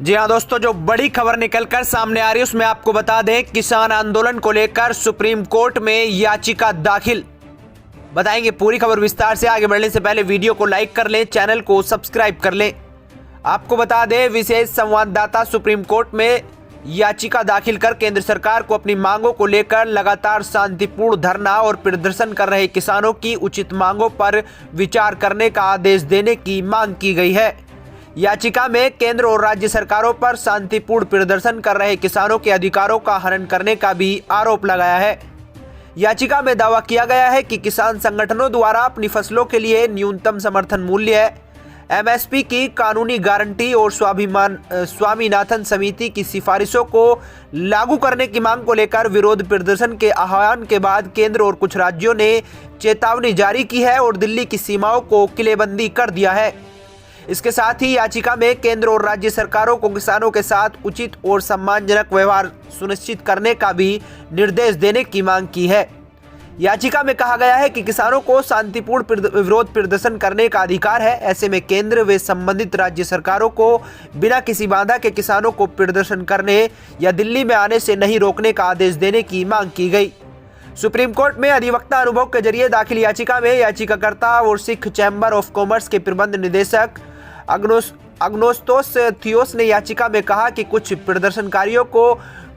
जी हां दोस्तों, जो बड़ी खबर निकलकर सामने आ रही है उसमें आपको बता दें, किसान आंदोलन को लेकर सुप्रीम कोर्ट में याचिका दाखिल। बताएंगे पूरी खबर विस्तार से। आगे बढ़ने से पहले वीडियो को लाइक कर लें, चैनल को सब्सक्राइब कर लें। आपको बता दें, विशेष संवाददाता सुप्रीम कोर्ट में याचिका दाखिल कर केंद्र सरकार को अपनी मांगों को लेकर लगातार शांतिपूर्ण धरना और प्रदर्शन कर रहे किसानों की उचित मांगों पर विचार करने का आदेश देने की मांग की गई है। याचिका में केंद्र और राज्य सरकारों पर शांतिपूर्ण प्रदर्शन कर रहे किसानों के अधिकारों का हनन करने का भी आरोप लगाया है। याचिका में दावा किया गया है कि किसान संगठनों द्वारा अपनी फसलों के लिए न्यूनतम समर्थन मूल्य एमएसपी की कानूनी गारंटी और स्वामीनाथन समिति की सिफारिशों को लागू करने की मांग को लेकर विरोध प्रदर्शन के आह्वान के बाद केंद्र और कुछ राज्यों ने चेतावनी जारी की है और दिल्ली की सीमाओं को किलेबंदी कर दिया है। इसके साथ ही याचिका में केंद्र और राज्य सरकारों को किसानों के साथ उचित और सम्मानजनक व्यवहार सुनिश्चित करने का भी निर्देश देने की मांग की है। याचिका में कहा गया है कि किसानों को शांतिपूर्ण विरोध प्रदर्शन करने का अधिकार है। ऐसे में केंद्र व संबंधित राज्य सरकारों को बिना किसी बाधा के किसानों को प्रदर्शन करने या दिल्ली में आने से नहीं रोकने का आदेश देने की मांग की गई। सुप्रीम कोर्ट में अधिवक्ता अनुभव के जरिए दाखिल याचिका में याचिकाकर्ता और सिख चैम्बर ऑफ कॉमर्स के प्रबंध निदेशक अग्नोस्टोस थियोस ने याचिका में कहा कि कुछ प्रदर्शनकारियों को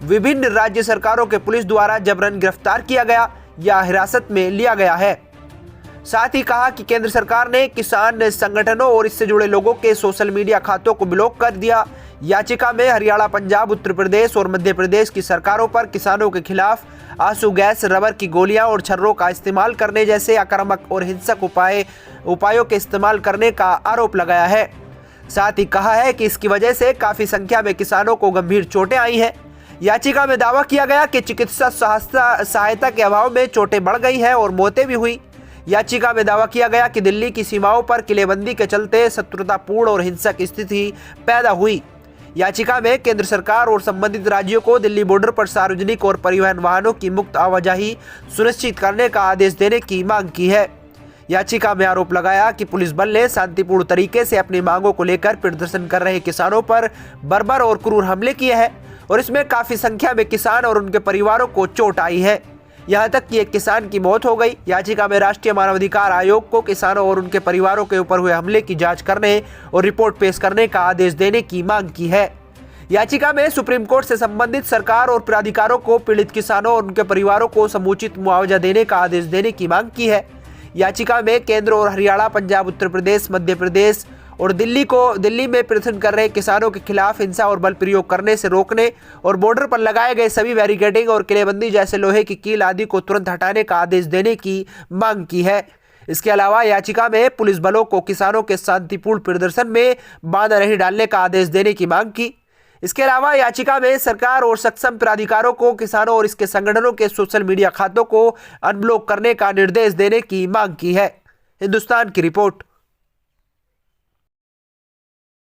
विभिन्न राज्य सरकारों के पुलिस द्वारा जबरन गिरफ्तार किया गया या हिरासत में लिया गया है। साथ ही कहा कि केंद्र सरकार ने किसान संगठनों और इससे जुड़े लोगों के सोशल मीडिया खातों को ब्लॉक कर दिया। याचिका में हरियाणा, पंजाब, उत्तर प्रदेश और मध्य प्रदेश की सरकारों पर किसानों के खिलाफ आंसू गैस, रबर की गोलियां और छर्रों का इस्तेमाल करने जैसे आक्रामक और हिंसक उपायों के इस्तेमाल करने का आरोप लगाया है। साथ ही कहा है कि इसकी वजह से काफी संख्या में किसानों को गंभीर चोटें आई हैं। याचिका में दावा किया गया कि चिकित्सा सहायता के अभाव में चोटें बढ़ गई हैं और मौतें भी हुई। याचिका में दावा किया गया कि दिल्ली की सीमाओं पर किलेबंदी के चलते शत्रुतापूर्ण और हिंसक स्थिति पैदा हुई। याचिका में केंद्र सरकार और संबंधित राज्यों को दिल्ली बॉर्डर पर सार्वजनिक और परिवहन वाहनों की मुक्त आवाजाही सुनिश्चित करने का आदेश देने की मांग की है। याचिका में आरोप लगाया कि पुलिस बल ने शांतिपूर्ण तरीके से अपनी मांगों को लेकर प्रदर्शन कर रहे किसानों पर बर्बर और क्रूर हमले किए हैं और इसमें काफी संख्या में किसान और उनके परिवारों को चोट आई है। यहां तक कि एक किसान की मौत हो गई। याचिका में राष्ट्रीय मानवाधिकार आयोग को किसानों और उनके परिवारों के ऊपर हुए हमले की जांच करने और रिपोर्ट पेश करने का आदेश देने की मांग की है। याचिका में सुप्रीम कोर्ट से संबंधित सरकार और प्राधिकारों को पीड़ित किसानों और उनके परिवारों को समुचित मुआवजा देने का आदेश देने की मांग की है। याचिका में केंद्र और हरियाणा, पंजाब, उत्तर प्रदेश, मध्य प्रदेश और दिल्ली में प्रदर्शन कर रहे किसानों के खिलाफ हिंसा और बल प्रयोग करने से रोकने और बॉर्डर पर लगाए गए सभी बैरिकेडिंग और किलेबंदी जैसे लोहे की कील आदि को तुरंत हटाने का आदेश देने की मांग की है। इसके अलावा याचिका में पुलिस बलों को किसानों के शांतिपूर्ण प्रदर्शन में बाधा नहीं डालने का आदेश देने की मांग की। इसके अलावा याचिका में सरकार और सक्षम प्राधिकारों को किसानों और इसके संगठनों के सोशल मीडिया खातों को अनब्लॉक करने का निर्देश देने की मांग की है। हिंदुस्तान की रिपोर्ट।